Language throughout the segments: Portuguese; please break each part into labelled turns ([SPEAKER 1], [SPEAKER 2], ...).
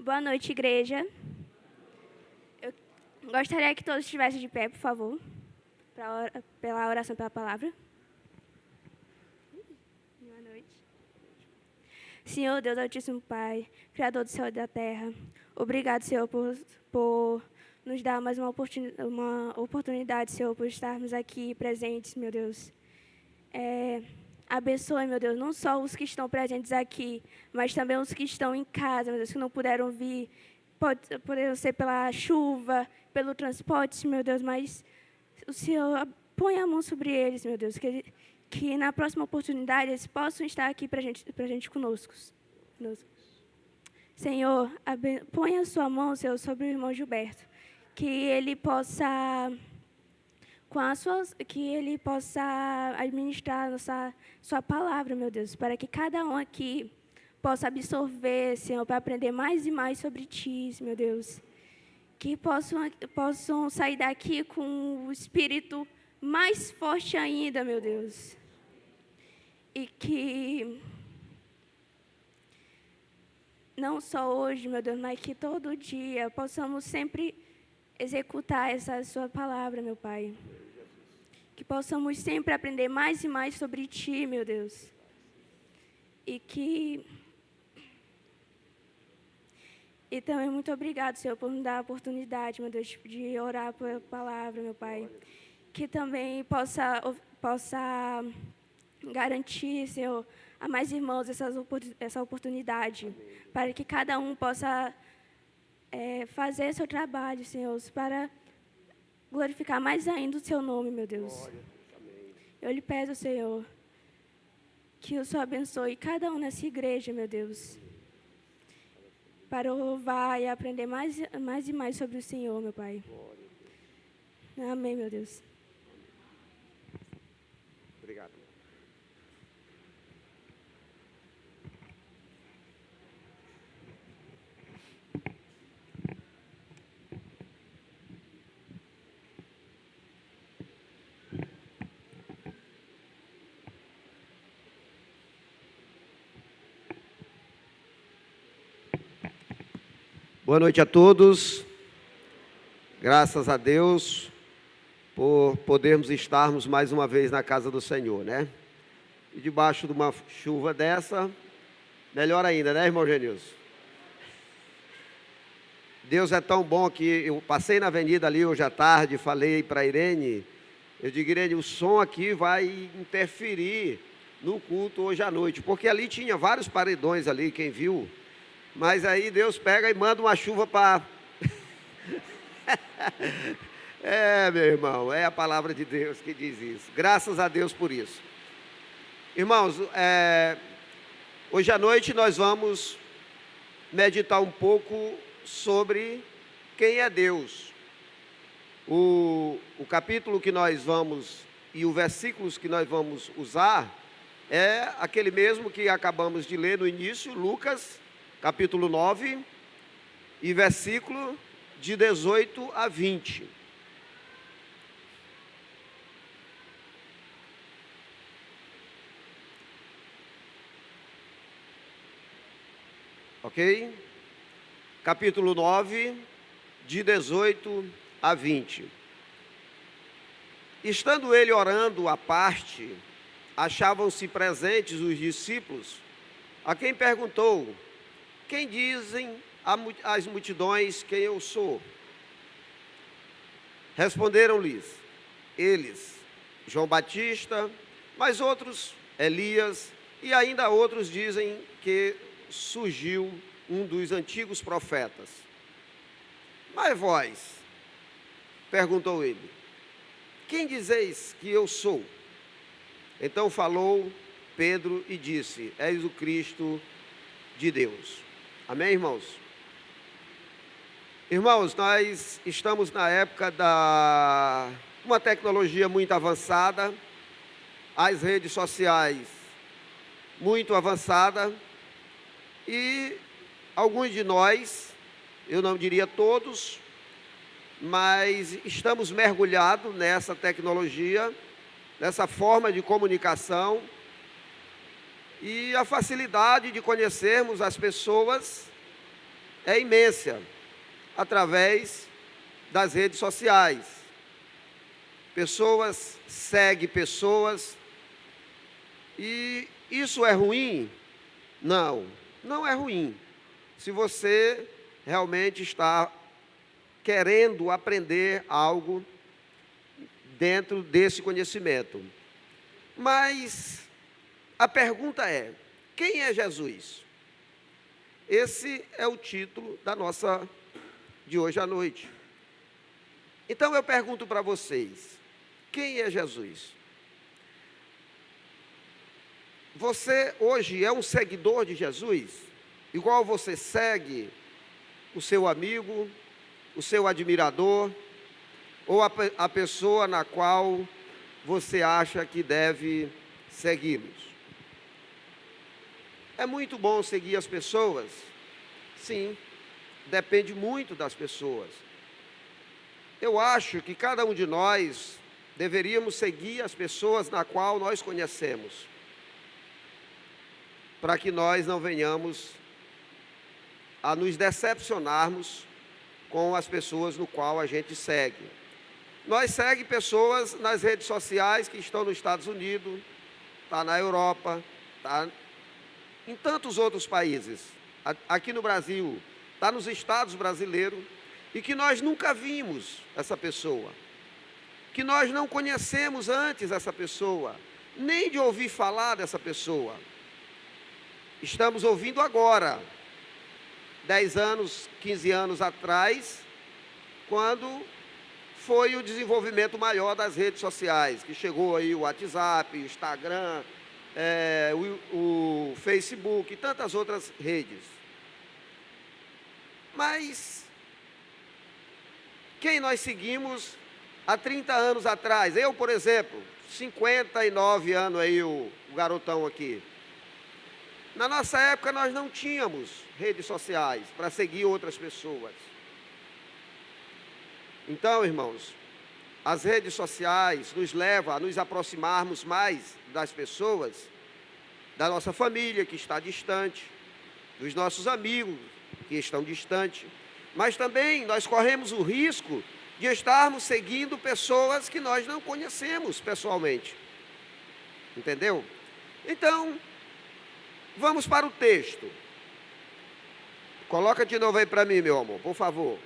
[SPEAKER 1] Boa noite, igreja. Eu Gostaria que todos estivessem de pé, por favor, pela oração pela palavra. Boa noite. Senhor Deus Altíssimo Pai, Criador do céu e da terra, obrigado, Senhor, por nos dar mais uma oportunidade, Senhor, por estarmos aqui presentes, meu Deus. Abençoe, meu Deus, não só os que estão presentes aqui, mas também os que estão em casa, meu Deus, que não puderam vir. Poderam ser pela chuva, pelo transporte, meu Deus, mas o Senhor põe a mão sobre eles, meu Deus, que na próxima oportunidade eles possam estar aqui para gente conosco. Senhor, põe a sua mão, Senhor, sobre o irmão Gilberto, que ele possa administrar sua palavra, meu Deus, para que cada um aqui possa absorver, Senhor, para aprender mais e mais sobre Ti, meu Deus. Que possam sair daqui com o espírito mais forte ainda, meu Deus. E que não só hoje, meu Deus, mas que todo dia possamos sempre executar essa sua palavra, meu Pai. Que possamos sempre aprender mais e mais sobre Ti, meu Deus. E também muito obrigado, Senhor, por me dar a oportunidade, meu Deus, de orar pela palavra, meu Pai. Que também possa garantir, Senhor, a mais irmãos essa oportunidade. Para que cada um possa fazer seu trabalho, Senhor, para glorificar mais ainda o Seu nome, meu Deus. Eu lhe peço, Senhor, que o Senhor abençoe cada um nessa igreja, meu Deus, para louvar e aprender mais e mais sobre o Senhor, meu Pai. Amém, meu Deus.
[SPEAKER 2] Obrigado. Boa noite a todos. Graças a Deus por podermos estarmos mais uma vez na casa do Senhor, né? E debaixo de uma chuva dessa, melhor ainda, né, irmão Genilson? Deus é tão bom que eu passei na avenida ali hoje à tarde, falei para a Irene, eu digo, Irene, o som aqui vai interferir no culto hoje à noite, porque ali tinha vários paredões ali, quem viu, mas aí Deus pega e manda uma chuva para... meu irmão, é a palavra de Deus que diz isso, graças a Deus por isso. Irmãos, hoje à noite nós vamos meditar um pouco sobre quem é Deus. O capítulo que nós vamos, e os versículos que nós vamos usar, é aquele mesmo que acabamos de ler no início, Lucas, capítulo 9, e versículo de 18 a 20. Ok? Capítulo 9, de 18 a 20. Estando ele orando à parte, achavam-se presentes os discípulos, a quem perguntou, quem dizem as multidões quem eu sou? Responderam-lhes, eles, João Batista, mas outros, Elias, e ainda outros dizem que surgiu um dos antigos profetas. Mas vós, perguntou ele, quem dizeis que eu sou? Então falou Pedro e disse, és o Cristo de Deus. Amém, irmãos? Irmãos, nós estamos na época da uma tecnologia muito avançada, as redes sociais muito avançadas, e alguns de nós, eu não diria todos, mas estamos mergulhados nessa tecnologia, nessa forma de comunicação, e a facilidade de conhecermos as pessoas é imensa, através das redes sociais. Pessoas seguem pessoas. E isso é ruim? Não, não é ruim. Se você realmente está querendo aprender algo dentro desse conhecimento. Mas a pergunta é: quem é Jesus? Esse é o título da nossa de hoje à noite. Então eu pergunto para vocês: quem é Jesus? Você hoje é um seguidor de Jesus? Igual você segue o seu amigo, o seu admirador, ou a pessoa na qual você acha que deve segui-los? É muito bom seguir as pessoas? Sim, depende muito das pessoas. Eu acho que cada um de nós deveríamos seguir as pessoas na qual nós conhecemos, para que nós não venhamos a nos decepcionarmos com as pessoas no qual a gente segue. Nós seguimos pessoas nas redes sociais que estão nos Estados Unidos, está na Europa, está em tantos outros países. Aqui no Brasil, está nos estados brasileiros, e que nós nunca vimos essa pessoa, que nós não conhecemos antes essa pessoa, nem de ouvir falar dessa pessoa. Estamos ouvindo agora, 10 anos, 15 anos atrás, quando foi o desenvolvimento maior das redes sociais, que chegou aí o WhatsApp, o Instagram, o Facebook e tantas outras redes. Mas quem nós seguimos há 30 anos atrás? Eu, por exemplo, 59 anos aí, o garotão aqui. Na nossa época, nós não tínhamos redes sociais para seguir outras pessoas. Então, irmãos, as redes sociais nos levam a nos aproximarmos mais das pessoas, da nossa família que está distante, dos nossos amigos que estão distantes, mas também nós corremos o risco de estarmos seguindo pessoas que nós não conhecemos pessoalmente. Entendeu? Então, vamos para o texto. Coloca de novo aí para mim, meu amor, por favor.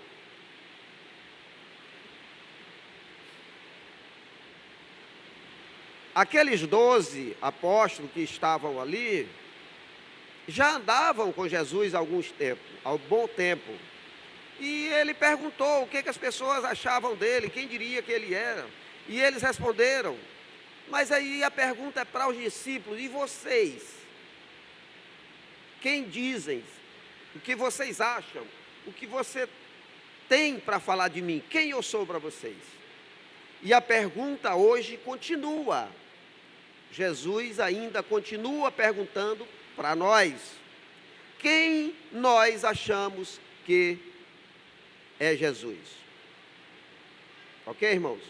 [SPEAKER 2] Aqueles 12 apóstolos que estavam ali, já andavam com Jesus há bom tempo. E ele perguntou o que as pessoas achavam dele, quem diria que ele era. E eles responderam. Mas aí a pergunta é para os discípulos: e vocês? Quem dizem? O que vocês acham? O que você tem para falar de mim? Quem eu sou para vocês? E a pergunta hoje continua. Jesus ainda continua perguntando para nós: quem nós achamos que é Jesus? Ok, irmãos?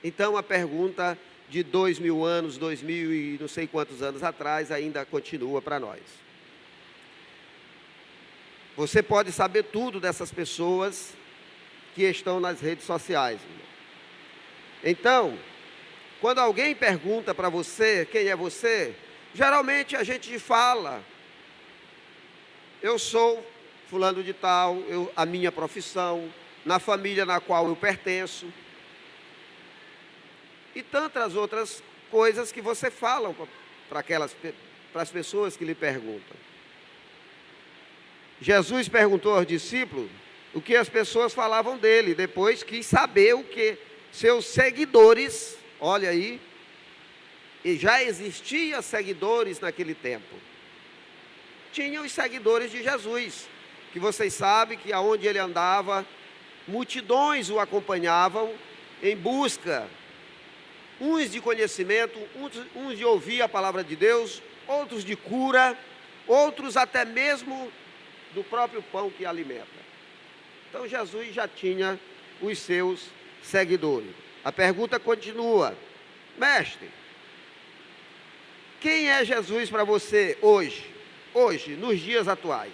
[SPEAKER 2] Então a pergunta de 2000 anos, 2000 e não sei quantos anos atrás ainda continua para nós. Você pode saber tudo dessas pessoas que estão nas redes sociais, irmão. Então, quando alguém pergunta para você quem é você, geralmente a gente fala: eu sou fulano de tal, a minha profissão, na família na qual eu pertenço, e tantas outras coisas que você fala para as pessoas que lhe perguntam. Jesus perguntou aos discípulos o que as pessoas falavam dele, depois quis saber o que seus seguidores, olha aí, e já existiam seguidores naquele tempo. Tinham os seguidores de Jesus, que vocês sabem que aonde ele andava, multidões o acompanhavam em busca, uns de conhecimento, uns de ouvir a palavra de Deus, outros de cura, outros até mesmo do próprio pão que alimenta. Então Jesus já tinha os seus seguidores. A pergunta continua: mestre, quem é Jesus para você hoje, nos dias atuais?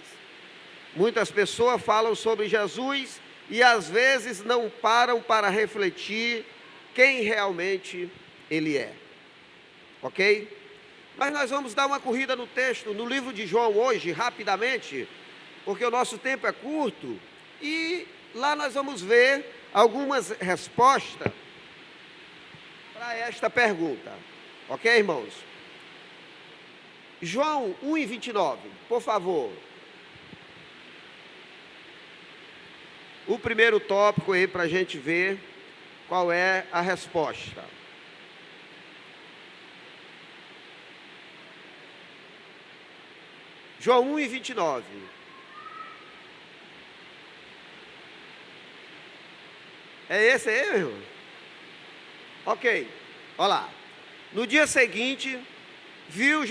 [SPEAKER 2] Muitas pessoas falam sobre Jesus e às vezes não param para refletir quem realmente ele é. Ok? Mas nós vamos dar uma corrida no texto, no livro de João hoje, rapidamente, porque o nosso tempo é curto, e lá nós vamos ver algumas respostas para esta pergunta. Ok, irmãos? João 1:29, por favor. O primeiro tópico aí para a gente ver qual é a resposta. João 1:29. É esse aí, meu irmão? Ok, olha lá. No dia seguinte, viu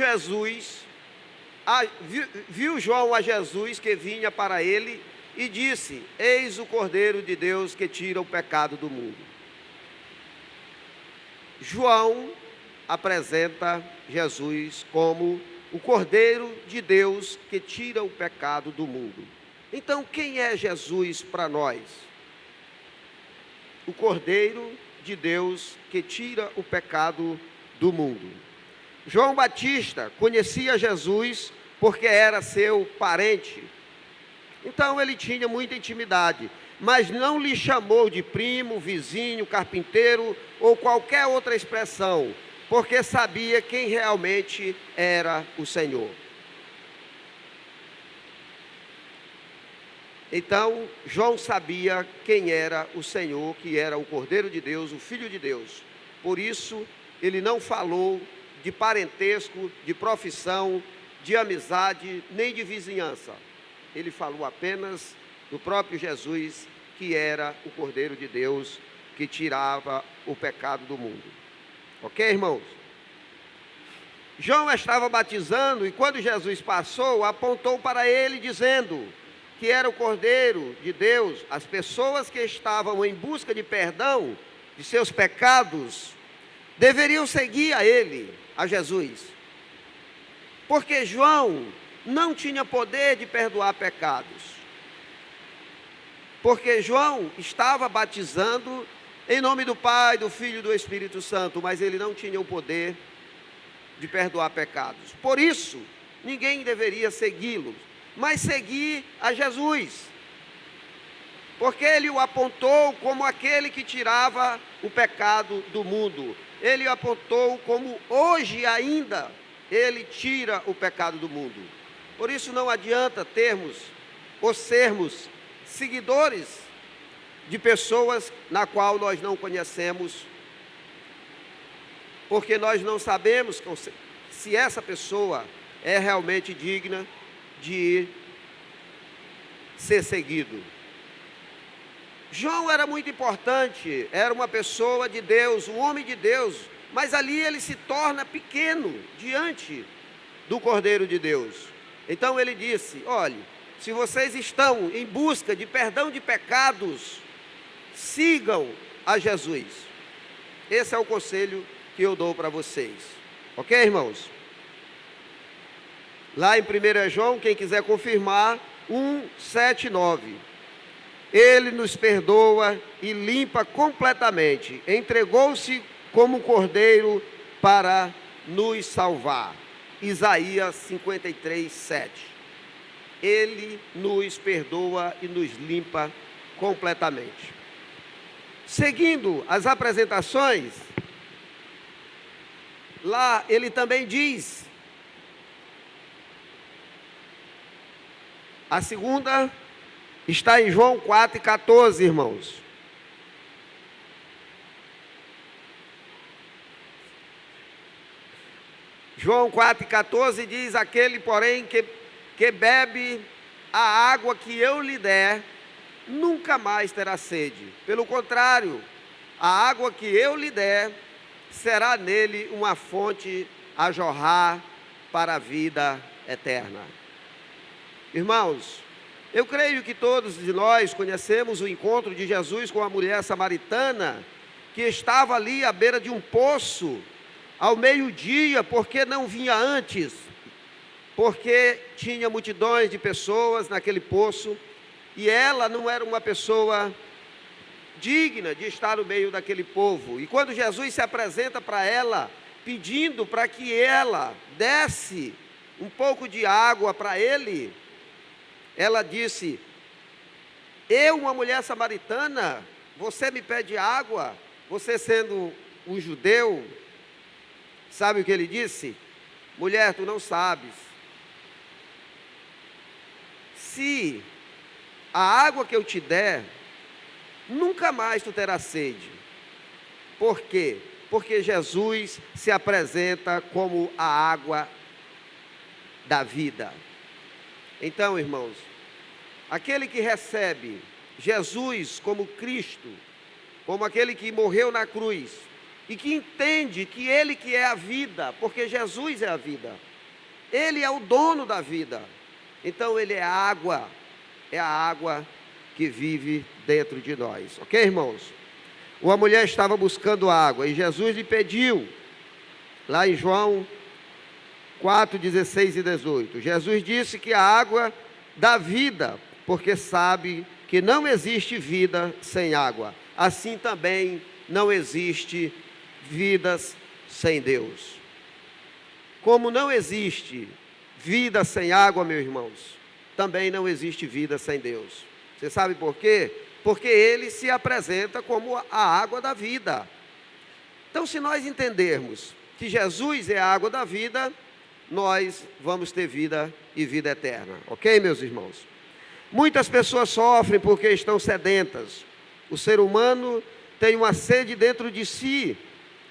[SPEAKER 2] João a Jesus que vinha para ele e disse: eis o Cordeiro de Deus que tira o pecado do mundo. João apresenta Jesus como o Cordeiro de Deus que tira o pecado do mundo. Então, quem é Jesus para nós? O Cordeiro de Deus que tira o pecado do mundo. João Batista conhecia Jesus porque era seu parente. Então ele tinha muita intimidade, mas não lhe chamou de primo, vizinho, carpinteiro ou qualquer outra expressão, porque sabia quem realmente era o Senhor. Então, João sabia quem era o Senhor, que era o Cordeiro de Deus, o Filho de Deus. Por isso, ele não falou de parentesco, de profissão, de amizade, nem de vizinhança. Ele falou apenas do próprio Jesus, que era o Cordeiro de Deus, que tirava o pecado do mundo. Ok, irmãos? João estava batizando e quando Jesus passou, apontou para ele dizendo que era o Cordeiro de Deus. As pessoas que estavam em busca de perdão de seus pecados deveriam seguir a ele, a Jesus. Porque João não tinha poder de perdoar pecados. Porque João estava batizando em nome do Pai, do Filho e do Espírito Santo, mas ele não tinha o poder de perdoar pecados. Por isso, ninguém deveria segui-lo, mas seguir a Jesus, porque ele o apontou como aquele que tirava o pecado do mundo. Ele o apontou como hoje ainda ele tira o pecado do mundo. Por isso não adianta termos ou sermos seguidores de pessoas na qual nós não conhecemos, porque nós não sabemos se essa pessoa é realmente digna de ser seguido. João era muito importante, era uma pessoa de Deus, um homem de Deus, mas ali ele se torna pequeno diante do Cordeiro de Deus. Então ele disse: olhe, se vocês estão em busca de perdão de pecados, sigam a Jesus. Esse é o conselho que eu dou para vocês. Ok, irmãos? Lá em 1 João, quem quiser confirmar, 1:7-9. Ele nos perdoa e limpa completamente. Entregou-se como cordeiro para nos salvar. Isaías 53:7. Ele nos perdoa e nos limpa completamente. Seguindo as apresentações, lá ele também diz, a segunda está em João 4:14, irmãos. João 4:14 diz: aquele, porém, que bebe a água que eu lhe der, nunca mais terá sede. Pelo contrário, a água que eu lhe der, será nele uma fonte a jorrar para a vida eterna. Irmãos, eu creio que todos de nós conhecemos o encontro de Jesus com a mulher samaritana, que estava ali à beira de um poço, ao meio-dia, porque não vinha antes, porque tinha multidões de pessoas naquele poço, e ela não era uma pessoa digna de estar no meio daquele povo. E quando Jesus se apresenta para ela, pedindo para que ela desse um pouco de água para ele, ela disse: eu, uma mulher samaritana, você me pede água? Você sendo um judeu, sabe o que ele disse? Mulher, tu não sabes. Se a água que eu te der, nunca mais tu terás sede. Por quê? Porque Jesus se apresenta como a água da vida. Então, irmãos, aquele que recebe Jesus como Cristo, como aquele que morreu na cruz, e que entende que Ele que é a vida, porque Jesus é a vida, Ele é o dono da vida, então Ele é a água que vive dentro de nós, ok, irmãos? Uma mulher estava buscando água, e Jesus lhe pediu, lá em João 4, 16 e 18, Jesus disse que a água dá vida, porque sabe que não existe vida sem água, assim também não existe vidas sem Deus. Como não existe vida sem água, meus irmãos, também não existe vida sem Deus. Você sabe por quê? Porque Ele se apresenta como a água da vida. Então, se nós entendermos que Jesus é a água da vida, nós vamos ter vida e vida eterna, ok, meus irmãos? Muitas pessoas sofrem porque estão sedentas. O ser humano tem uma sede dentro de si,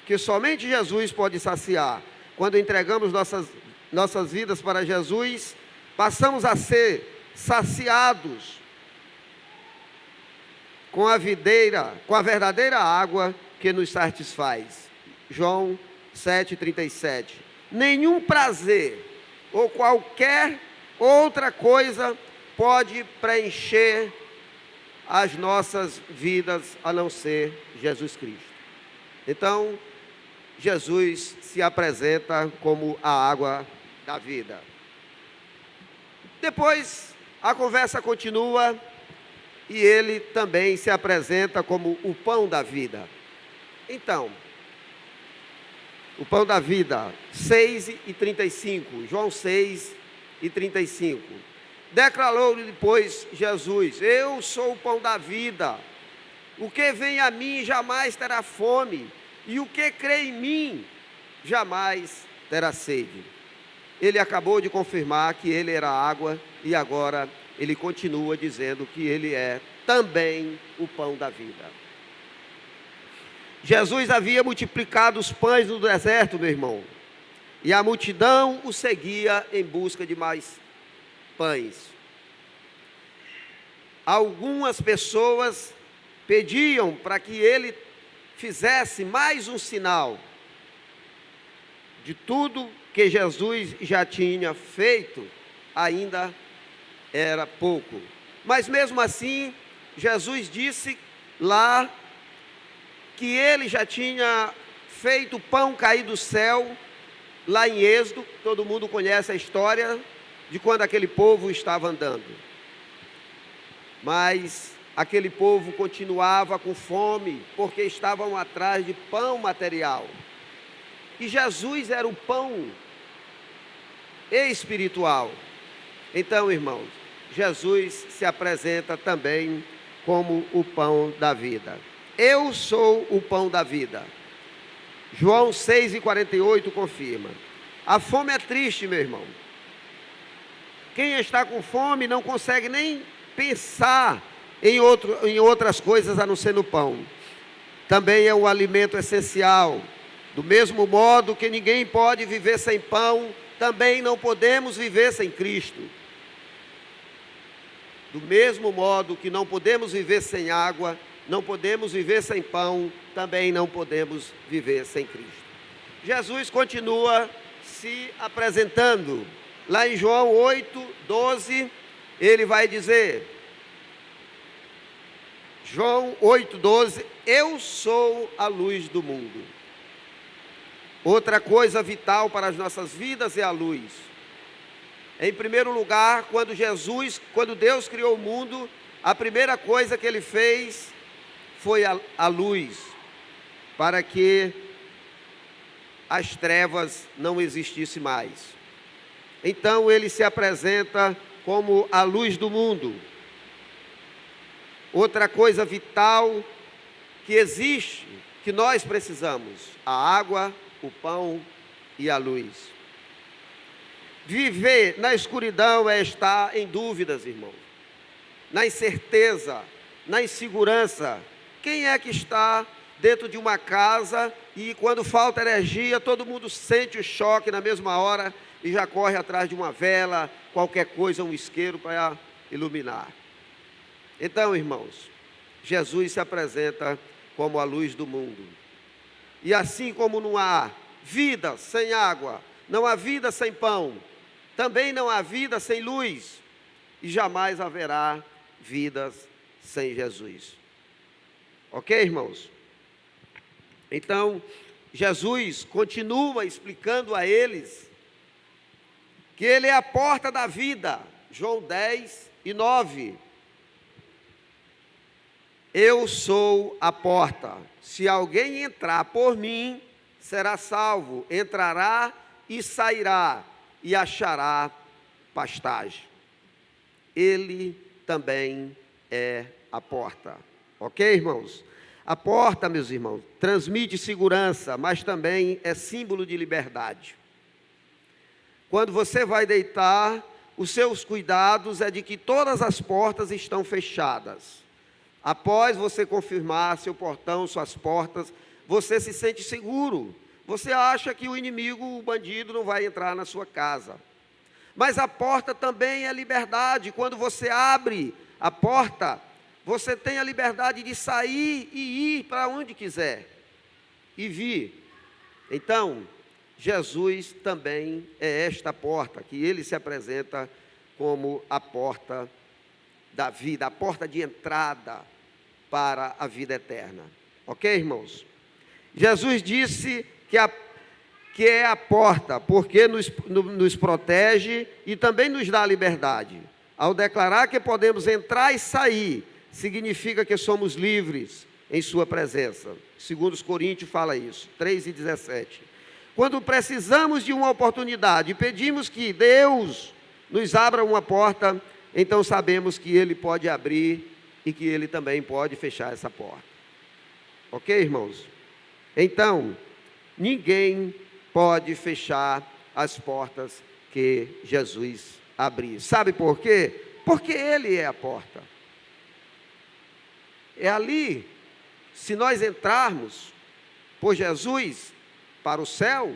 [SPEAKER 2] que somente Jesus pode saciar. Quando entregamos nossas vidas para Jesus, passamos a ser saciados com a verdadeira água que nos satisfaz. João 7,37. Nenhum prazer ou qualquer outra coisa pode preencher as nossas vidas a não ser Jesus Cristo. Então, Jesus se apresenta como a água da vida. Depois, a conversa continua e ele também se apresenta como o pão da vida. Então, o pão da vida, 6:35, João 6:35. Declarou-lhe depois Jesus: eu sou o pão da vida, o que vem a mim jamais terá fome, e o que crê em mim jamais terá sede. Ele acabou de confirmar que ele era água, e agora ele continua dizendo que ele é também o pão da vida. Jesus havia multiplicado os pães no deserto, meu irmão, e a multidão o seguia em busca de mais pães. Algumas pessoas pediam para que ele fizesse mais um sinal de tudo que Jesus já tinha feito, ainda era pouco. Mas mesmo assim, Jesus disse lá que ele já tinha feito pão cair do céu, lá em Êxodo. Todo mundo conhece a história de quando aquele povo estava andando. Mas aquele povo continuava com fome, porque estavam atrás de pão material. E Jesus era o pão espiritual. Então, irmãos, Jesus se apresenta também como o pão da vida. Eu sou o pão da vida. João 6:48 confirma. A fome é triste, meu irmão. Quem está com fome não consegue nem pensar em outras coisas a não ser no pão. Também é um alimento essencial. Do mesmo modo que ninguém pode viver sem pão, também não podemos viver sem Cristo. Do mesmo modo que não podemos viver sem água, não podemos viver sem pão, também não podemos viver sem Cristo. Jesus continua se apresentando. Lá em João 8:12, ele vai dizer, João 8:12, eu sou a luz do mundo. Outra coisa vital para as nossas vidas é a luz. Em primeiro lugar, quando Deus criou o mundo, a primeira coisa que ele fez foi a luz, para que as trevas não existissem mais. Então ele se apresenta como a luz do mundo. Outra coisa vital que existe, que nós precisamos, a água, o pão e a luz. Viver na escuridão é estar em dúvidas, irmão, na incerteza, na insegurança. Quem é que está dentro de uma casa e quando falta energia, todo mundo sente o choque na mesma hora e já corre atrás de uma vela, qualquer coisa, um isqueiro para iluminar? Então, irmãos, Jesus se apresenta como a luz do mundo. E assim como não há vida sem água, não há vida sem pão, também não há vida sem luz, e jamais haverá vidas sem Jesus. Ok, irmãos? Então, Jesus continua explicando a eles que Ele é a porta da vida. João 10:9. Eu sou a porta. Se alguém entrar por mim, será salvo. Entrará e sairá e achará pastagem. Ele também é a porta. Ok, irmãos? A porta, meus irmãos, transmite segurança, mas também é símbolo de liberdade. Quando você vai deitar, os seus cuidados é de que todas as portas estão fechadas. Após você confirmar seu portão, suas portas, você se sente seguro. Você acha que o inimigo, o bandido, não vai entrar na sua casa. Mas a porta também é liberdade. Quando você abre a porta, você tem a liberdade de sair e ir para onde quiser e vir. Então, Jesus também é esta porta, que ele se apresenta como a porta da vida, a porta de entrada para a vida eterna. Ok, irmãos? Jesus disse que é a porta, porque nos protege e também nos dá liberdade. Ao declarar que podemos entrar e sair, significa que somos livres em sua presença. Segundo os Coríntios fala isso, 3:17. Quando precisamos de uma oportunidade e pedimos que Deus nos abra uma porta, então sabemos que Ele pode abrir e que Ele também pode fechar essa porta. Ok, irmãos? Então, ninguém pode fechar as portas que Jesus abrir. Sabe por quê? Porque Ele é a porta. É ali, se nós entrarmos por Jesus para o céu,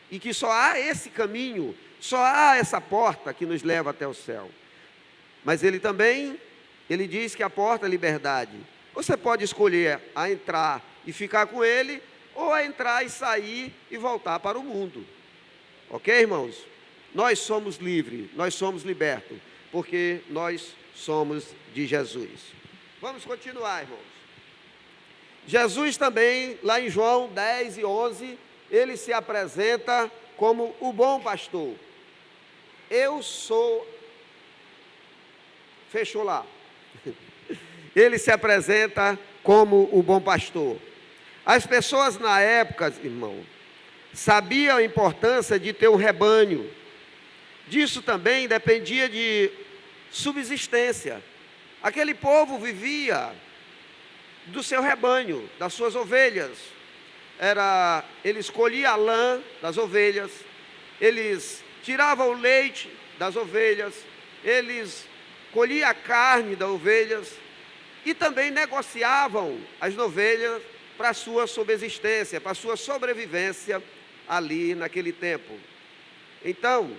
[SPEAKER 2] e que só há esse caminho, só há essa porta que nos leva até o céu. Mas Ele também, Ele diz que a porta é liberdade. Você pode escolher a entrar e ficar com Ele, ou a entrar e sair e voltar para o mundo. Ok, irmãos? Nós somos livres, nós somos libertos, porque nós somos de Jesus. Vamos continuar, irmãos. Jesus também, lá em João 10:11, ele se apresenta como o bom pastor. Eu sou... Fechou lá. Ele se apresenta como o bom pastor. As pessoas na época, irmão, sabiam a importância de ter um rebanho. Disso também dependia de subsistência. Aquele povo vivia do seu rebanho, das suas ovelhas. Eles colhiam a lã das ovelhas, eles tiravam o leite das ovelhas, eles colhiam a carne das ovelhas e também negociavam as ovelhas para a sua subsistência, para a sua sobrevivência ali naquele tempo. Então,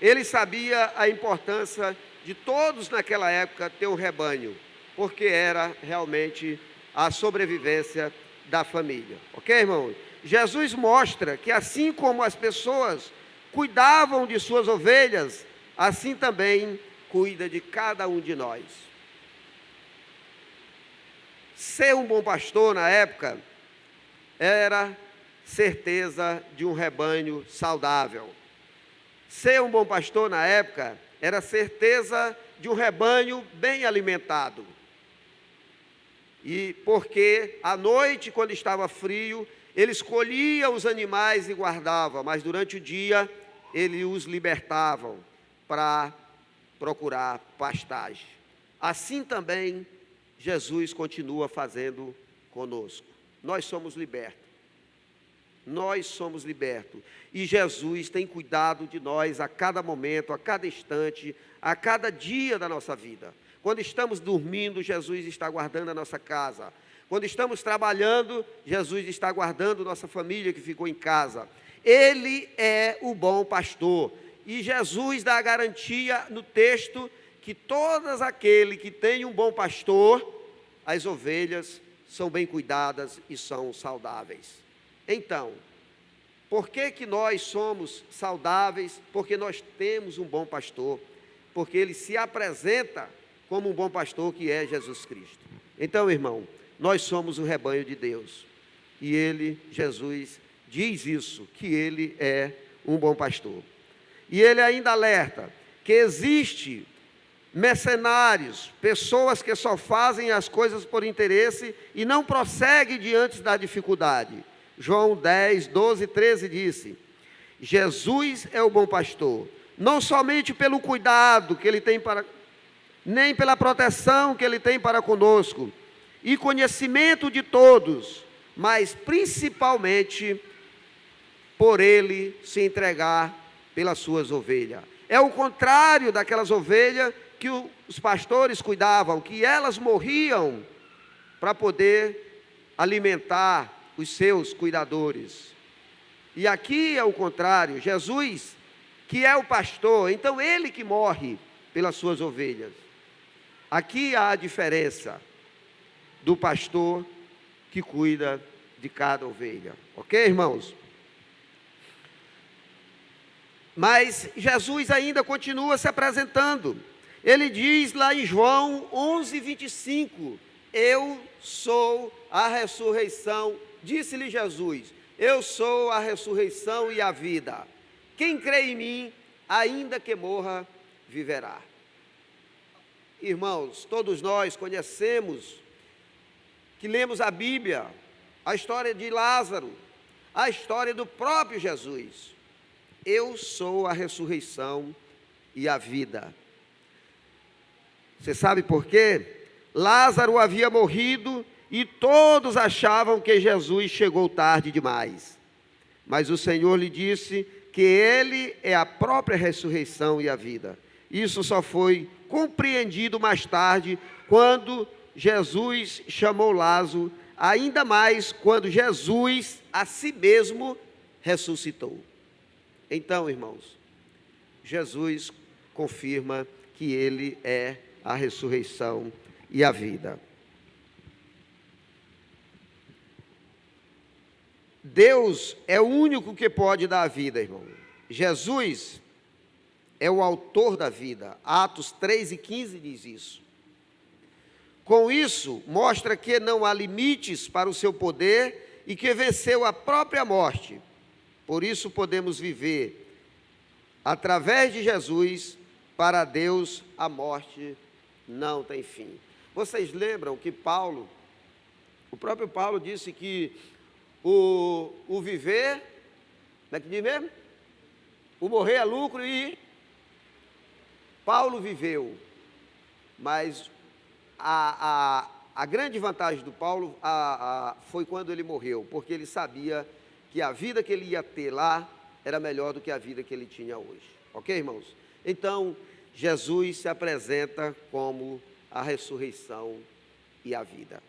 [SPEAKER 2] ele sabia a importância de todos naquela época ter um rebanho, porque era realmente a sobrevivência da família. Ok, irmão? Jesus mostra que assim como as pessoas cuidavam de suas ovelhas, assim também cuida de cada um de nós. Ser um bom pastor na época era certeza de um rebanho saudável. Ser um bom pastor na época era a certeza de um rebanho bem alimentado. E porque à noite, quando estava frio, ele escolhia os animais e guardava, mas durante o dia ele os libertavam para procurar pastagem. Assim também Jesus continua fazendo conosco. Nós somos libertos. Nós somos libertos. E Jesus tem cuidado de nós a cada momento, a cada instante, a cada dia da nossa vida. Quando estamos dormindo, Jesus está guardando a nossa casa. Quando estamos trabalhando, Jesus está guardando nossa família que ficou em casa. Ele é o bom pastor. E Jesus dá a garantia no texto que todos aqueles que têm um bom pastor, as ovelhas são bem cuidadas e são saudáveis. Então, por que nós somos saudáveis? Porque nós temos um bom pastor. Porque ele se apresenta como um bom pastor, que é Jesus Cristo. Então, irmão, nós somos o rebanho de Deus. E ele, Jesus, diz isso, que ele é um bom pastor. E ele ainda alerta que existe mercenários, pessoas que só fazem as coisas por interesse e não prosseguem diante da dificuldade. João 10, 12, 13 disse: Jesus é o bom pastor, não somente pelo cuidado que ele tem nem pela proteção que ele tem para conosco, e conhecimento de todos, mas principalmente por ele se entregar pelas suas ovelhas. É o contrário daquelas ovelhas que os pastores cuidavam, que elas morriam para poder alimentar os seus cuidadores. E aqui é o contrário, Jesus, que é o pastor, então ele que morre pelas suas ovelhas. Aqui há a diferença do pastor que cuida de cada ovelha. Ok, irmãos? Mas Jesus ainda continua se apresentando. Ele diz lá em João 11, 25, eu sou a ressurreição. Disse-lhe Jesus, eu sou a ressurreição e a vida. Quem crê em mim, ainda que morra, viverá. Irmãos, todos nós conhecemos, que lemos a Bíblia, a história de Lázaro, a história do próprio Jesus. Eu sou a ressurreição e a vida. Você sabe por quê? Lázaro havia morrido e todos achavam que Jesus chegou tarde demais. Mas o Senhor lhe disse que Ele é a própria ressurreição e a vida. Isso só foi compreendido mais tarde, quando Jesus chamou Lázaro, ainda mais quando Jesus a si mesmo ressuscitou. Então, irmãos, Jesus confirma que Ele é a ressurreição e a vida. Deus é o único que pode dar a vida, irmão. Jesus é o autor da vida. Atos 3:15 diz isso. Com isso, mostra que não há limites para o seu poder e que venceu a própria morte. Por isso podemos viver através de Jesus. Para Deus a morte não tem fim. Vocês lembram que o próprio Paulo disse que o viver, como é que diz mesmo? O morrer é lucro, e Paulo viveu, mas a grande vantagem do Paulo foi quando ele morreu, porque ele sabia que a vida que ele ia ter lá era melhor do que a vida que ele tinha hoje. Ok, irmãos? Então, Jesus se apresenta como a ressurreição e a vida.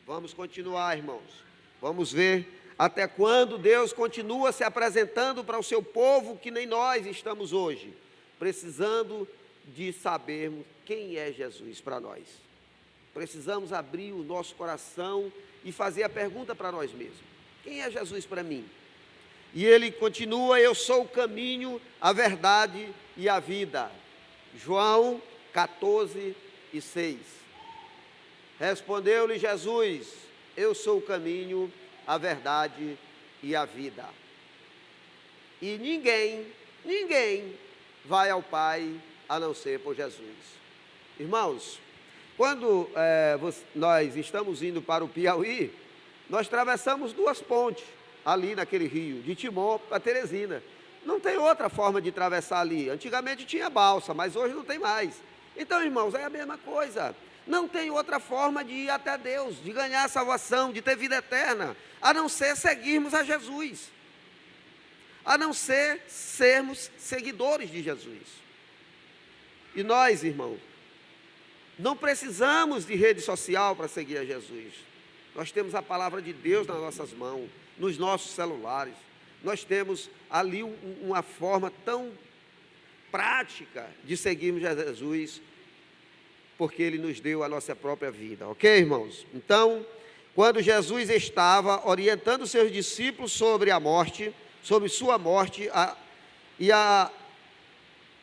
[SPEAKER 2] Vamos continuar, irmãos. Vamos ver até quando Deus continua se apresentando para o seu povo, que nem nós estamos hoje, precisando de sabermos quem é Jesus para nós. Precisamos abrir o nosso coração e fazer a pergunta para nós mesmos: quem é Jesus para mim? E ele continua: eu sou o caminho, a verdade e a vida. João 14:6. Respondeu-lhe Jesus: eu sou o caminho, a verdade e a vida. E ninguém vai ao Pai a não ser por Jesus. Irmãos, quando nós estamos indo para o Piauí, nós atravessamos 2 pontes ali naquele rio, de Timon para Teresina. Não tem outra forma de atravessar ali. Antigamente tinha balsa, mas hoje não tem mais. Então, irmãos, é a mesma coisa. Não tem outra forma de ir até Deus, de ganhar a salvação, de ter vida eterna, a não ser seguirmos a Jesus, a não ser sermos seguidores de Jesus. E nós, irmãos, não precisamos de rede social para seguir a Jesus. Nós temos a palavra de Deus nas nossas mãos, nos nossos celulares. Nós temos ali uma forma tão prática de seguirmos a Jesus, porque Ele nos deu a nossa própria vida, ok, irmãos? Então, quando Jesus estava orientando os seus discípulos sobre a morte, sobre sua morte e a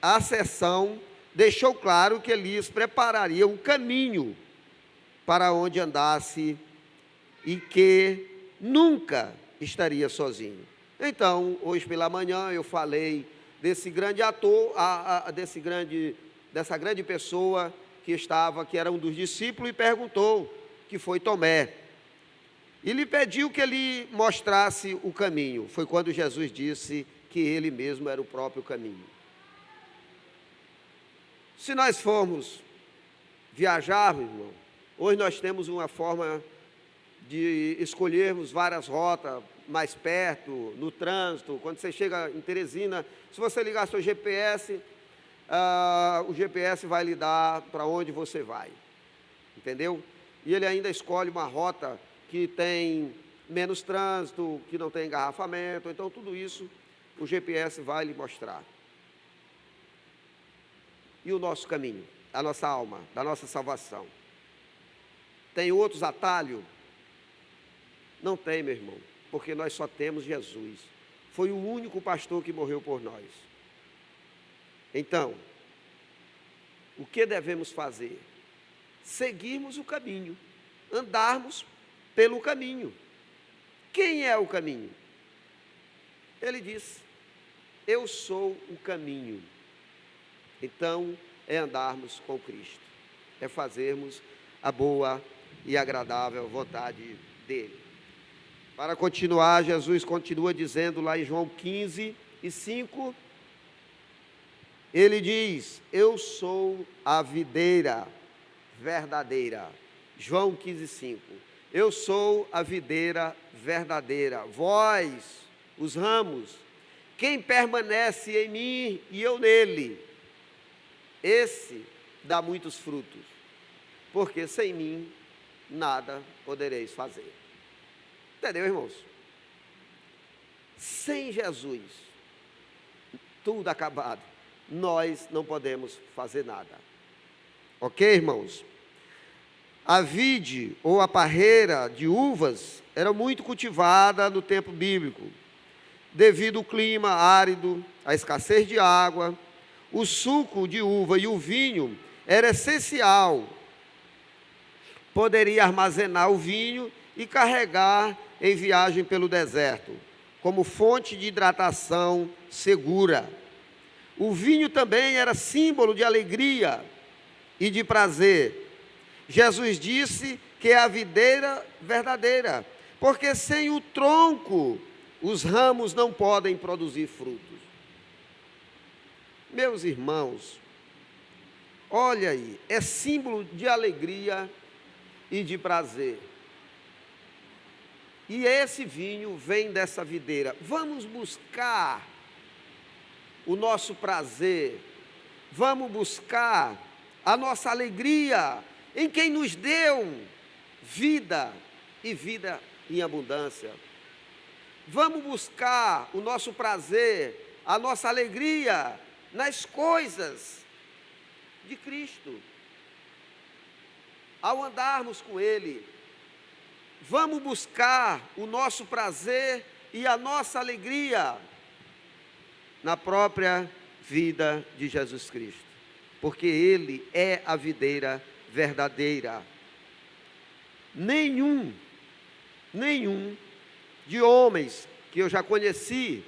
[SPEAKER 2] ascensão, deixou claro que Ele lhes prepararia um caminho para onde andasse e que nunca estaria sozinho. Então, hoje pela manhã eu falei desse grande ator, dessa grande pessoa que era um dos discípulos, e perguntou, que foi Tomé. E lhe pediu que ele mostrasse o caminho. Foi quando Jesus disse que ele mesmo era o próprio caminho. Se nós formos viajar, meu irmão, hoje nós temos uma forma de escolhermos várias rotas mais perto, no trânsito. Quando você chega em Teresina, se você ligar seu GPS, o GPS vai lhe dar para onde você vai, entendeu? E ele ainda escolhe uma rota que tem menos trânsito, que não tem engarrafamento. Então tudo isso o GPS vai lhe mostrar. E o nosso caminho, a nossa alma, da nossa salvação, tem outros atalhos? Não tem, meu irmão, porque nós só temos Jesus. Foi o único pastor que morreu por nós. Então, o que devemos fazer? Seguirmos o caminho, andarmos pelo caminho. Quem é o caminho? Ele diz: eu sou o caminho. Então, é andarmos com Cristo, é fazermos a boa e agradável vontade dele. Para continuar, Jesus continua dizendo lá em João 15:5, ele diz: eu sou a videira verdadeira. João 15:5, eu sou a videira verdadeira, vós, os ramos. Quem permanece em mim e eu nele, esse dá muitos frutos, porque sem mim nada podereis fazer. Entendeu, irmãos? Sem Jesus, tudo acabado, nós não podemos fazer nada. Ok, irmãos? A vide ou a parreira de uvas era muito cultivada no tempo bíblico. Devido ao clima árido, à escassez de água, o suco de uva e o vinho era essencial. Poderia armazenar o vinho e carregar em viagem pelo deserto, como fonte de hidratação segura. O vinho também era símbolo de alegria e de prazer. Jesus disse que é a videira verdadeira, porque sem o tronco os ramos não podem produzir frutos. Meus irmãos, olha aí, é símbolo de alegria e de prazer. E esse vinho vem dessa videira. Vamos buscar o nosso prazer, vamos buscar a nossa alegria em quem nos deu vida e vida em abundância. Vamos buscar o nosso prazer, a nossa alegria nas coisas de Cristo. Ao andarmos com Ele, vamos buscar o nosso prazer e a nossa alegria na própria vida de Jesus Cristo, porque Ele é a videira verdadeira. Nenhum de homens que eu já conheci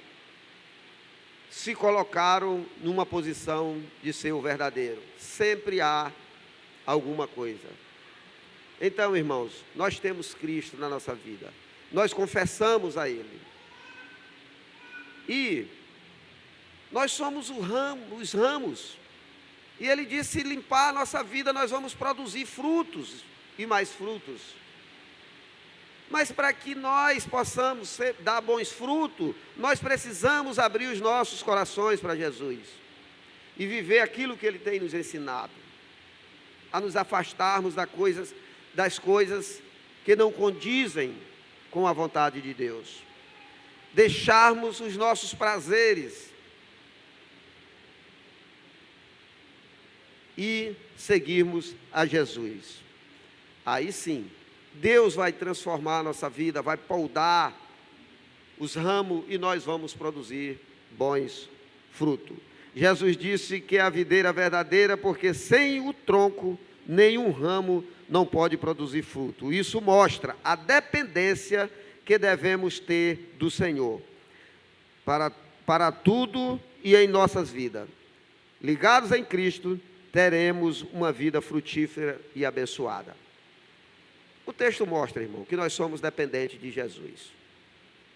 [SPEAKER 2] se colocaram numa posição de ser o verdadeiro. Sempre há alguma coisa. Então, irmãos, nós temos Cristo na nossa vida. Nós confessamos a Ele. E nós somos os ramos. E Ele disse: se limpar a nossa vida, nós vamos produzir frutos e mais frutos. Mas para que nós possamos dar bons frutos, nós precisamos abrir os nossos corações para Jesus e viver aquilo que Ele tem nos ensinado, a nos afastarmos das coisas que não condizem com a vontade de Deus, deixarmos os nossos prazeres e seguirmos a Jesus. Aí sim, Deus vai transformar a nossa vida, vai poldar os ramos e nós vamos produzir bons frutos. Jesus disse que é a videira verdadeira, porque sem o tronco, nenhum ramo não pode produzir fruto. Isso mostra a dependência que devemos ter do Senhor para tudo e em nossas vidas. Ligados em Cristo, teremos uma vida frutífera e abençoada. O texto mostra, irmão, que nós somos dependentes de Jesus.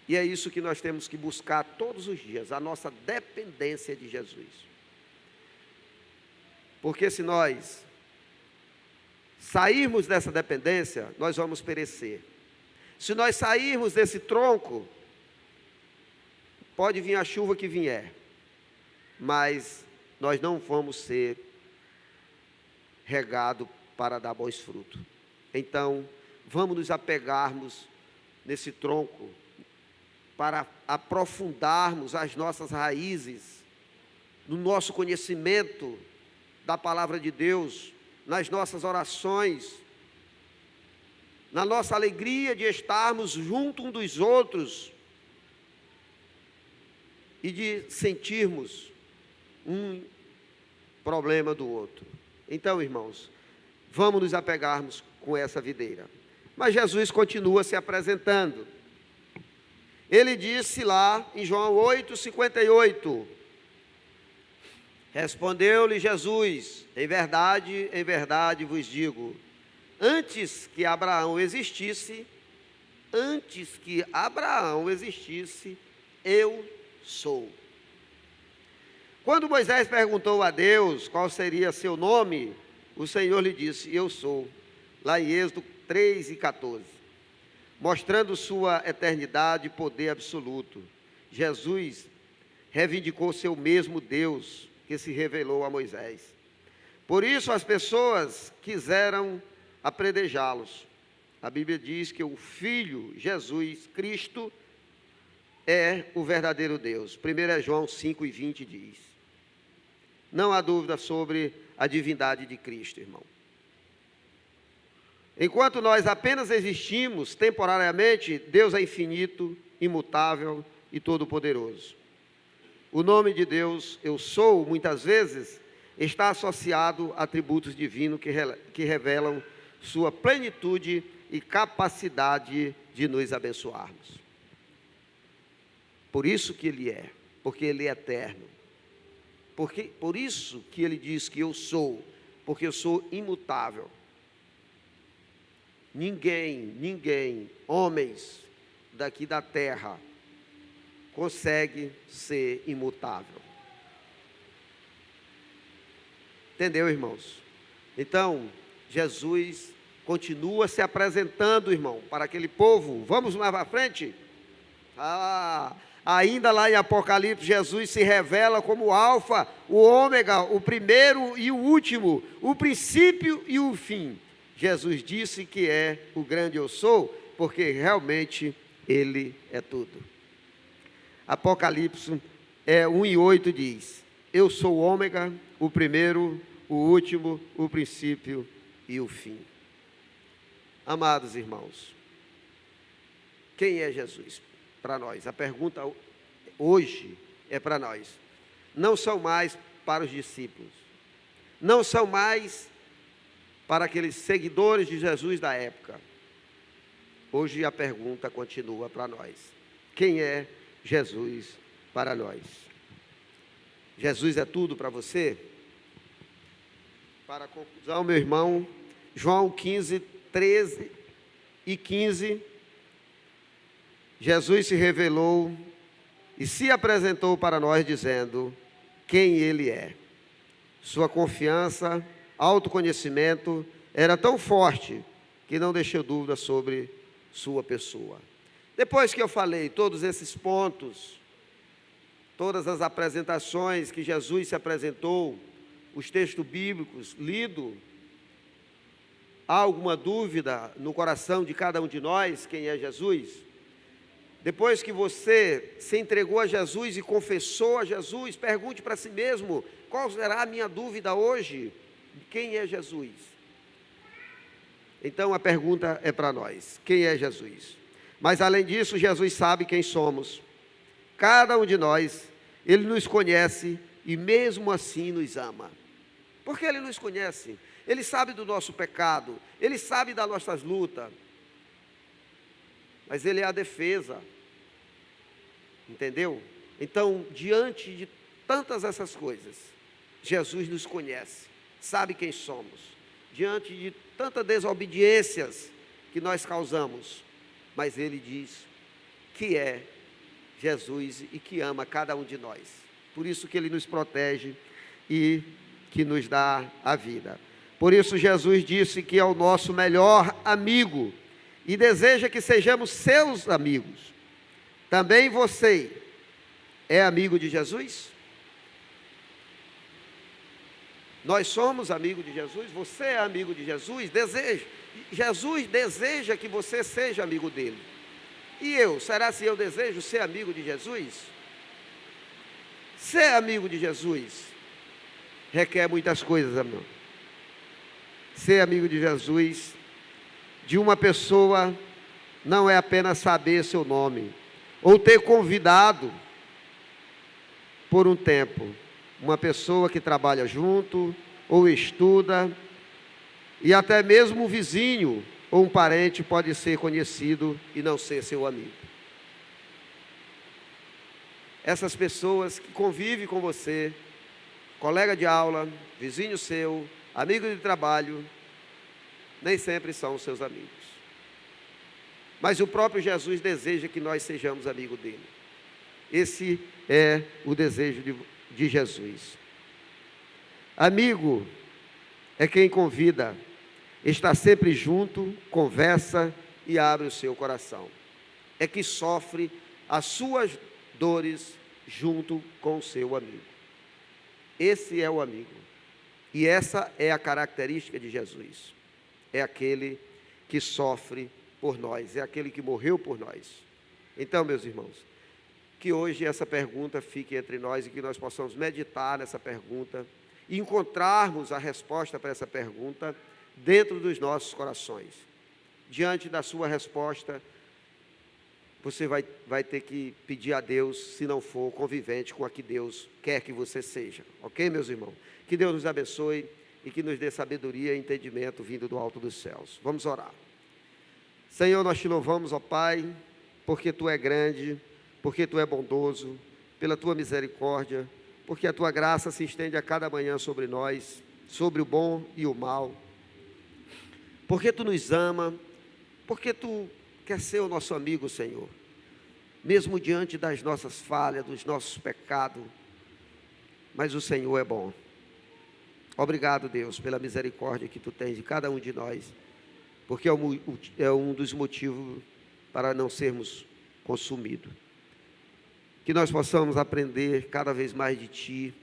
[SPEAKER 2] E é isso que nós temos que buscar todos os dias, a nossa dependência de Jesus. Porque se nós sairmos dessa dependência, nós vamos perecer. Se nós sairmos desse tronco, pode vir a chuva que vier, mas nós não vamos ser regados para dar bons frutos. Então, vamos nos apegarmos nesse tronco para aprofundarmos as nossas raízes no nosso conhecimento da palavra de Deus, nas nossas orações, na nossa alegria de estarmos junto um dos outros e de sentirmos um problema do outro. Então, irmãos, vamos nos apegarmos com essa videira. Mas Jesus continua se apresentando. Ele disse lá em João 8:58, respondeu-lhe Jesus: em verdade vos digo, antes que Abraão existisse, eu sou. Quando Moisés perguntou a Deus qual seria seu nome, o Senhor lhe disse: eu sou. Lá em Êxodo 3:14, mostrando sua eternidade e poder absoluto. Jesus reivindicou ser o mesmo Deus que se revelou a Moisés. Por isso as pessoas quiseram apredejá-los. A Bíblia diz que o Filho, Jesus Cristo, é o verdadeiro Deus. 1 João 5:20 diz. Não há dúvida sobre a divindade de Cristo, irmão. Enquanto nós apenas existimos temporariamente, Deus é infinito, imutável e todo-poderoso. O nome de Deus, eu sou, muitas vezes, está associado a atributos divinos que revelam sua plenitude e capacidade de nos abençoarmos. Por isso que Ele é, porque Ele é eterno. Por isso que Ele diz que eu sou, porque eu sou imutável. Ninguém, homens daqui da terra, consegue ser imutável. Entendeu, irmãos? Então, Jesus continua se apresentando, irmão, para aquele povo. Vamos mais para frente? Ainda lá em Apocalipse, Jesus se revela como o Alfa, o Ômega, o primeiro e o último, o princípio e o fim. Jesus disse que é o grande eu sou, porque realmente Ele é tudo. Apocalipse 1:8 diz: eu sou o Ômega, o primeiro, o último, o princípio e o fim. Amados irmãos, quem é Jesus para nós? A pergunta hoje é para nós. Não são mais para os discípulos, não são mais para aqueles seguidores de Jesus da época. Hoje a pergunta continua para nós. Quem é Jesus para nós? Jesus é tudo para você? Para a conclusão, meu irmão, João 15, 13 e 15, Jesus se revelou e se apresentou para nós dizendo quem Ele é. Sua confiança, autoconhecimento era tão forte que não deixou dúvida sobre sua pessoa. Depois que eu falei todos esses pontos, todas as apresentações que Jesus se apresentou, os textos bíblicos lidos, há alguma dúvida no coração de cada um de nós quem é Jesus? Depois que você se entregou a Jesus e confessou a Jesus, pergunte para si mesmo, qual será a minha dúvida hoje? Quem é Jesus? Então a pergunta é para nós, quem é Jesus? Mas além disso, Jesus sabe quem somos. Cada um de nós, Ele nos conhece e mesmo assim nos ama. Porque Ele nos conhece, Ele sabe do nosso pecado, Ele sabe das nossas lutas. Mas Ele é a defesa. Entendeu? Então, diante de tantas essas coisas, Jesus nos conhece, sabe quem somos. Diante de tantas desobediências que nós causamos, mas Ele diz que é Jesus e que ama cada um de nós. Por isso que Ele nos protege e que nos dá a vida. Por isso Jesus disse que é o nosso melhor amigo e deseja que sejamos seus amigos. Também você é amigo de Jesus? Nós somos amigos de Jesus? Você é amigo de Jesus? Jesus deseja que você seja amigo dele. E eu? Será se eu desejo ser amigo de Jesus? Ser amigo de Jesus requer muitas coisas, amor. Ser amigo de Jesus, de uma pessoa, não é apenas saber seu nome, ou ter convidado por um tempo, uma pessoa que trabalha junto, ou estuda, e até mesmo um vizinho ou um parente pode ser conhecido e não ser seu amigo. Essas pessoas que convivem com você, colega de aula, vizinho seu, amigo de trabalho, nem sempre são seus amigos. Mas o próprio Jesus deseja que nós sejamos amigos dele. Esse é o desejo de Jesus. Amigo é quem convida, está sempre junto, conversa e abre o seu coração. É que sofre as suas dores junto com o seu amigo. Esse é o amigo. E essa é a característica de Jesus. É aquele que sofre por nós, é aquele que morreu por nós. Então, meus irmãos, que hoje essa pergunta fique entre nós e que nós possamos meditar nessa pergunta e encontrarmos a resposta para essa pergunta dentro dos nossos corações. Diante da sua resposta, você vai ter que pedir a Deus, se não for convivente com a que Deus quer que você seja. Ok, meus irmãos? Que Deus nos abençoe e que nos dê sabedoria e entendimento vindo do alto dos céus. Vamos orar. Senhor, nós te louvamos, ó Pai, porque Tu é grande, porque Tu é bondoso, pela Tua misericórdia, porque a Tua graça se estende a cada manhã sobre nós, sobre o bom e o mal, porque Tu nos ama, porque Tu quer ser o nosso amigo, Senhor, mesmo diante das nossas falhas, dos nossos pecados, mas o Senhor é bom. Obrigado, Deus, pela misericórdia que Tu tens de cada um de nós, porque é um dos motivos para não sermos consumidos. Que nós possamos aprender cada vez mais de Ti,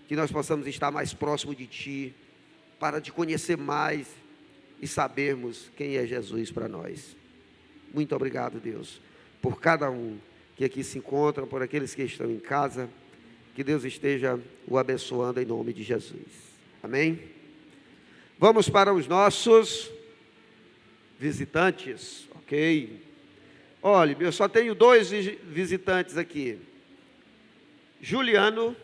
[SPEAKER 2] que nós possamos estar mais próximo de Ti, para Te conhecer mais e sabermos quem é Jesus para nós. Muito obrigado, Deus, por cada um que aqui se encontra, por aqueles que estão em casa, que Deus esteja o abençoando em nome de Jesus. Amém? Vamos para os nossos visitantes, ok? Olha, eu só tenho 2 visitantes aqui. Juliano,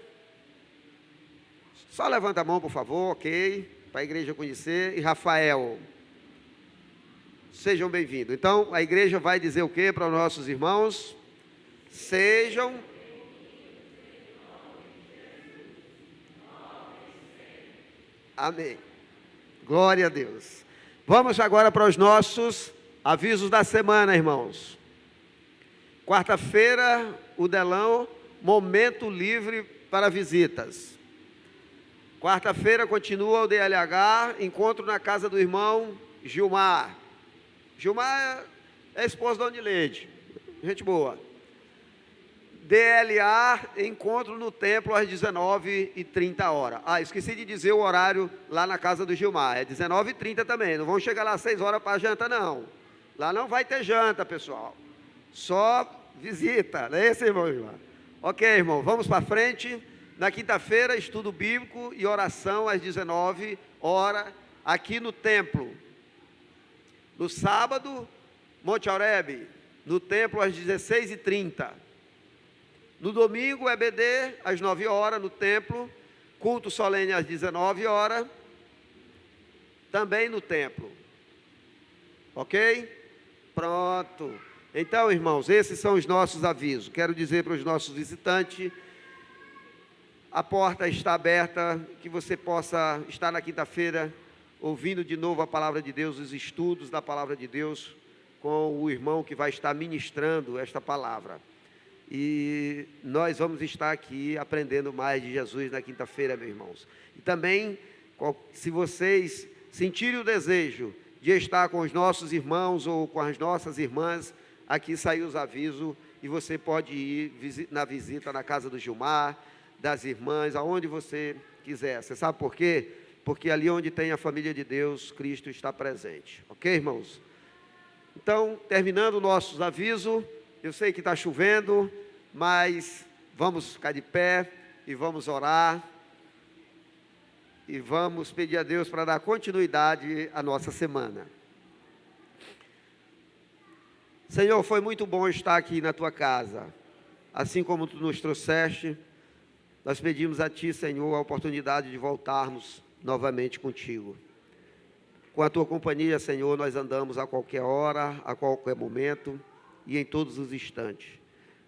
[SPEAKER 2] só levanta a mão, por favor, ok? Para a igreja conhecer. E Rafael, sejam bem-vindos. Então, a igreja vai dizer o que para os nossos irmãos? Sejam. Amém. Glória a Deus. Vamos agora para os nossos avisos da semana, irmãos. Quarta-feira, o Delão, momento livre para visitas. Quarta-feira continua o DLH, encontro na casa do irmão Gilmar. Gilmar é esposo da Onileide, gente boa. DLA, encontro no templo às 19h30. Esqueci de dizer o horário lá na casa do Gilmar, é 19h30 também, não vão chegar lá às 6 horas para janta não. Lá não vai ter janta, pessoal, só visita, não é esse, irmão Gilmar? Ok, irmão, vamos para frente. Na quinta-feira, estudo bíblico e oração às 19h, aqui no templo. No sábado, Monte Oreb, no templo às 16h30. No domingo, EBD, às 9h, no templo. Culto solene às 19h, também no templo. Ok? Pronto. Então, irmãos, esses são os nossos avisos. Quero dizer para os nossos visitantes, a porta está aberta, que você possa estar na quinta-feira ouvindo de novo a palavra de Deus, os estudos da palavra de Deus, com o irmão que vai estar ministrando esta palavra. E nós vamos estar aqui aprendendo mais de Jesus na quinta-feira, meus irmãos. E também, se vocês sentirem o desejo de estar com os nossos irmãos ou com as nossas irmãs, aqui saiu os avisos e você pode ir na visita na casa do Gilmar, das irmãs, aonde você quiser. Você sabe por quê? Porque ali onde tem a família de Deus, Cristo está presente. Ok, irmãos? Então, terminando nossos avisos, eu sei que está chovendo, mas vamos ficar de pé e vamos orar. E vamos pedir a Deus para dar continuidade à nossa semana. Senhor, foi muito bom estar aqui na Tua casa. Assim como Tu nos trouxeste, nós pedimos a Ti, Senhor, a oportunidade de voltarmos novamente contigo. Com a Tua companhia, Senhor, nós andamos a qualquer hora, a qualquer momento e em todos os instantes,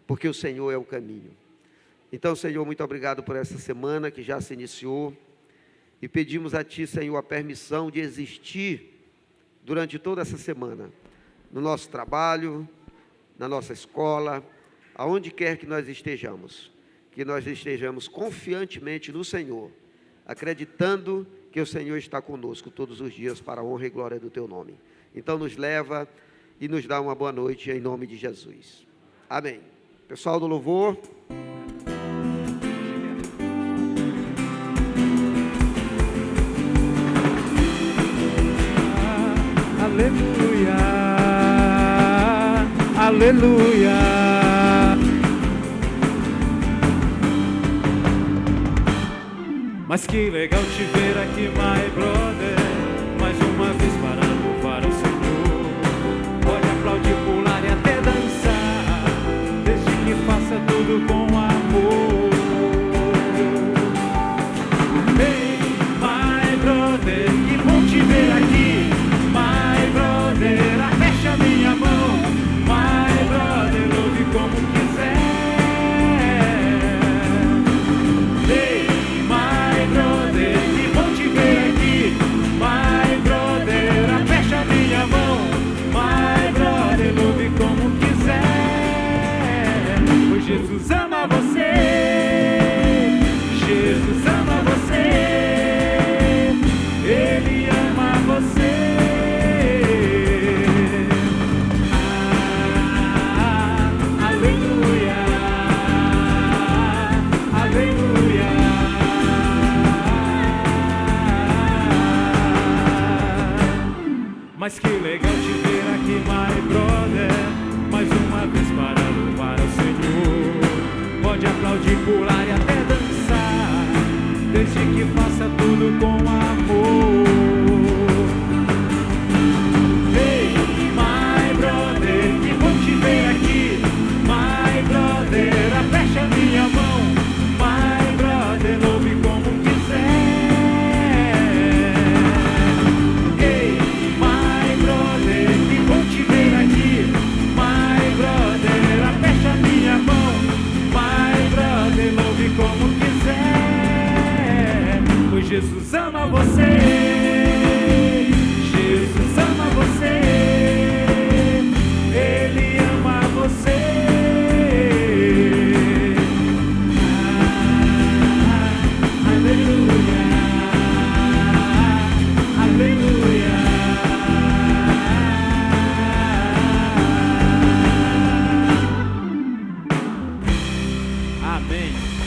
[SPEAKER 2] porque o Senhor é o caminho. Então, Senhor, muito obrigado por essa semana que já se iniciou e pedimos a Ti, Senhor, a permissão de existir durante toda essa semana, no nosso trabalho, na nossa escola, aonde quer que nós estejamos confiantemente no Senhor, acreditando que o Senhor está conosco todos os dias para a honra e glória do Teu nome. Então nos leva e nos dá uma boa noite em nome de Jesus. Amém. Pessoal do louvor.
[SPEAKER 3] Aleluia, aleluia. Mas que legal te ver aqui, my brother, mais uma vez para louvar o Senhor. Pode aplaudir, pular e até dançar, desde que faça tudo com amor. Hey, my brother, que bom te ver aqui, my brother, fecha minha mão, my brother, louve como quiser. Hey, my brother, que bom te ver aqui, my brother, fecha minha mão, my brother, louve como quiser. Pois Jesus ama você, Jesus ama você, Ele ama você. Aleluia, aleluia. Mas que legal te ver aqui, my brother, mais uma vez para louvar ao Senhor. Pode aplaudir, pular e até dançar, desde que faça tudo com amor. Hey, my brother, que bom te ver aqui, my brother, fecha minha mão, my brother, louve como quiser. Hey, my brother, que bom te ver aqui, my brother, fecha minha mão, my brother, louve Amém.